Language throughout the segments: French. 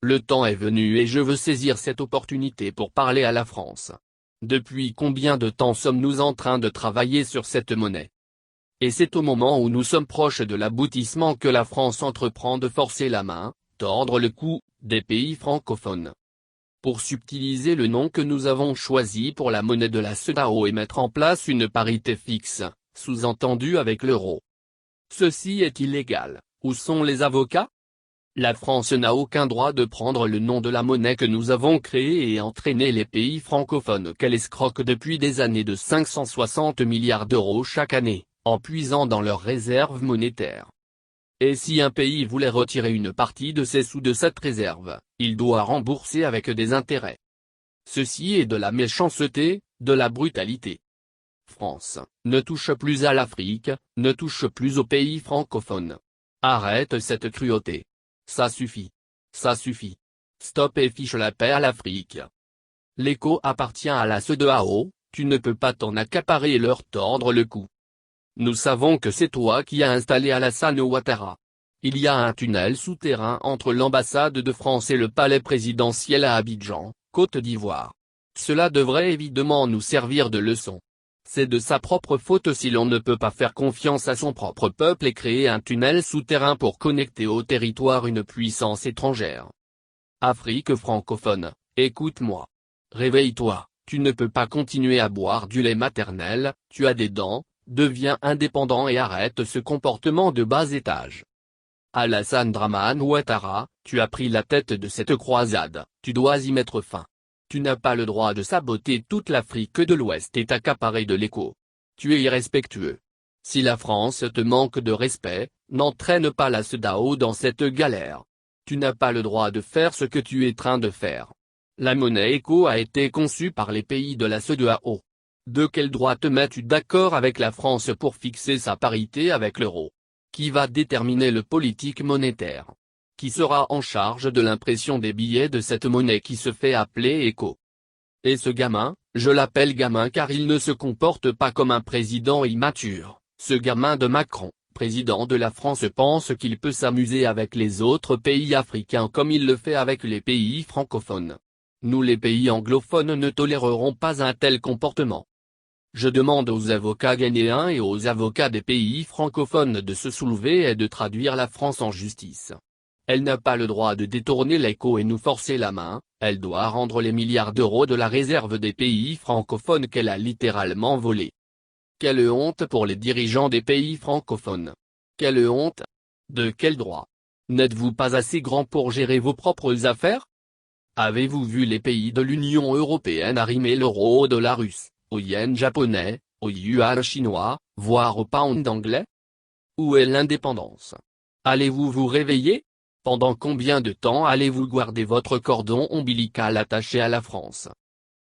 Le temps est venu et je veux saisir cette opportunité pour parler à la France. Depuis combien de temps sommes-nous en train de travailler sur cette monnaie? Et c'est au moment où nous sommes proches de l'aboutissement que la France entreprend de forcer la main, tordre le cou, des pays francophones. Pour subtiliser le nom que nous avons choisi pour la monnaie de la CEDEAO et mettre en place une parité fixe, sous-entendu avec l'euro. Ceci est illégal. Où sont les avocats? La France n'a aucun droit de prendre le nom de la monnaie que nous avons créée et entraîner les pays francophones qu'elle escroque depuis des années de 560 milliards d'euros chaque année, en puisant dans leurs réserves monétaires. Et si un pays voulait retirer une partie de ses sous de cette réserve, il doit rembourser avec des intérêts. Ceci est de la méchanceté, de la brutalité. France, ne touche plus à l'Afrique, ne touche plus aux pays francophones. Arrête cette cruauté. Ça suffit. Ça suffit. Stop et fiche la paix à l'Afrique. L'ECO appartient à la CEDEAO, tu ne peux pas t'en accaparer et leur tordre le cou. Nous savons que c'est toi qui as installé Alassane Ouattara. Il y a un tunnel souterrain entre l'ambassade de France et le palais présidentiel à Abidjan, Côte d'Ivoire. Cela devrait évidemment nous servir de leçon. C'est de sa propre faute si l'on ne peut pas faire confiance à son propre peuple et créer un tunnel souterrain pour connecter au territoire une puissance étrangère. Afrique francophone, écoute-moi. Réveille-toi, tu ne peux pas continuer à boire du lait maternel, tu as des dents, deviens indépendant et arrête ce comportement de bas étage. Alassane Dramane Ouattara, tu as pris la tête de cette croisade, tu dois y mettre fin. Tu n'as pas le droit de saboter toute l'Afrique de l'Ouest et t'accaparer de l'écho. Tu es irrespectueux. Si la France te manque de respect, n'entraîne pas la CEDEAO dans cette galère. Tu n'as pas le droit de faire ce que tu es en train de faire. La monnaie ECO a été conçue par les pays de la CEDEAO. De quel droit te mets-tu d'accord avec la France pour fixer sa parité avec l'euro? Qui va déterminer le politique monétaire? Qui sera en charge de l'impression des billets de cette monnaie qui se fait appeler ECO? Et ce gamin, je l'appelle gamin car il ne se comporte pas comme un président immature, ce gamin de Macron, président de la France pense qu'il peut s'amuser avec les autres pays africains comme il le fait avec les pays francophones. Nous les pays anglophones ne tolérerons pas un tel comportement. Je demande aux avocats ghanéens et aux avocats des pays francophones de se soulever et de traduire la France en justice. Elle n'a pas le droit de détourner l'ECO et nous forcer la main, elle doit rendre les milliards d'euros de la réserve des pays francophones qu'elle a littéralement volés. Quelle honte pour les dirigeants des pays francophones. Quelle honte. De quel droit? N'êtes-vous pas assez grand pour gérer vos propres affaires? Avez-vous vu les pays de l'Union européenne arrimer l'euro au dollar russe, au yen japonais, au yuan chinois, voire au pound anglais? Où est l'indépendance? Allez-vous vous réveiller? Pendant combien de temps allez-vous garder votre cordon ombilical attaché à la France?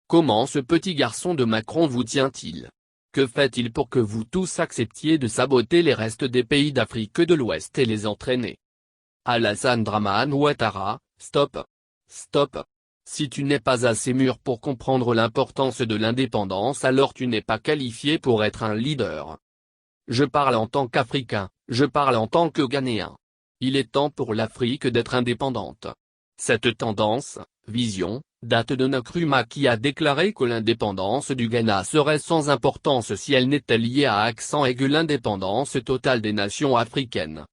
Comment ce petit garçon de Macron vous tient-il? Que fait-il pour que vous tous acceptiez de saboter les restes des pays d'Afrique de l'Ouest et les entraîner? Alassane Dramane Ouattara, stop. Stop. Si tu n'es pas assez mûr pour comprendre l'importance de l'indépendance alors tu n'es pas qualifié pour être un leader. Je parle en tant qu'Africain, je parle en tant que Ghanéen. Il est temps pour l'Afrique d'être indépendante. Cette tendance, vision, date de Nkrumah qui a déclaré que l'indépendance du Ghana serait sans importance si elle n'était liée à accent aigu l'indépendance totale des nations africaines.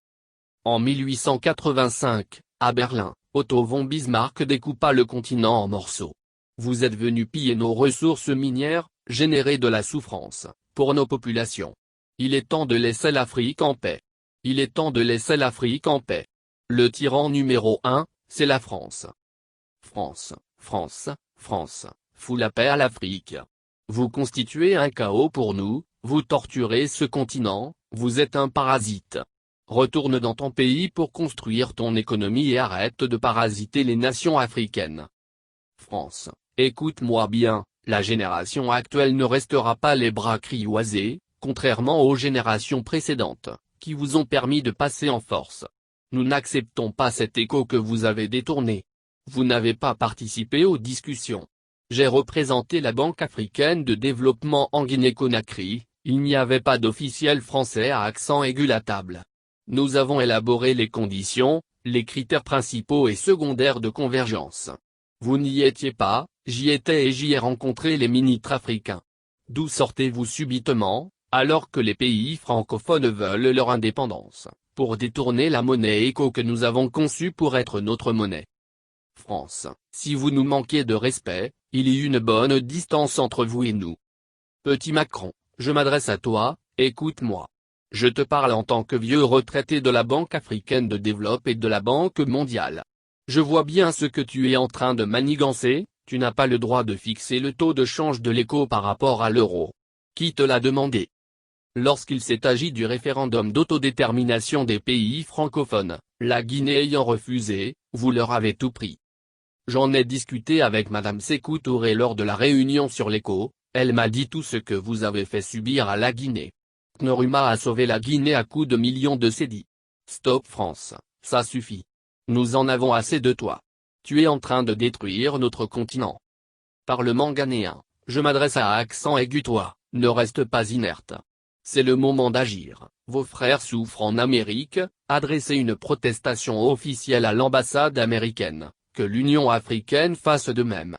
En 1885, à Berlin, Otto von Bismarck découpa le continent en morceaux. Vous êtes venus piller nos ressources minières, générer de la souffrance, pour nos populations. Il est temps de laisser l'Afrique en paix. Il est temps de laisser l'Afrique en paix. Le tyran numéro 1, c'est la France. France, France, France, fout la paix à l'Afrique. Vous constituez un chaos pour nous, vous torturez ce continent, vous êtes un parasite. Retourne dans ton pays pour construire ton économie et arrête de parasiter les nations africaines. France, écoute-moi bien, la génération actuelle ne restera pas les bras crioisés, contrairement aux générations précédentes, qui vous ont permis de passer en force. Nous n'acceptons pas cet écho que vous avez détourné. Vous n'avez pas participé aux discussions. J'ai représenté la Banque africaine de développement en Guinée-Conakry, il n'y avait pas d'officiel français à accent aigu à la table. Nous avons élaboré les conditions, les critères principaux et secondaires de convergence. Vous n'y étiez pas, j'y étais et j'y ai rencontré les ministres africains. D'où sortez-vous subitement, alors que les pays francophones veulent leur indépendance, pour détourner la monnaie éco que nous avons conçue pour être notre monnaie? France, si vous nous manquez de respect, il y a une bonne distance entre vous et nous. Petit Macron, je m'adresse à toi, écoute-moi. Je te parle en tant que vieux retraité de la Banque africaine de développement et de la Banque mondiale. Je vois bien ce que tu es en train de manigancer, tu n'as pas le droit de fixer le taux de change de l'éco par rapport à l'euro. Qui te l'a demandé? Lorsqu'il s'est agi du référendum d'autodétermination des pays francophones, la Guinée ayant refusé, vous leur avez tout pris. J'en ai discuté avec Madame Sékou Touré lors de la réunion sur l'éco, elle m'a dit tout ce que vous avez fait subir à la Guinée. Nkrumah a sauvé la Guinée à coups de millions de cédis. Stop France, ça suffit. Nous en avons assez de toi. Tu es en train de détruire notre continent. Parlement ghanéen, je m'adresse à accent aigu, toi, ne reste pas inerte. C'est le moment d'agir, vos frères souffrent en Amérique, adressez une protestation officielle à l'ambassade américaine, que l'Union africaine fasse de même.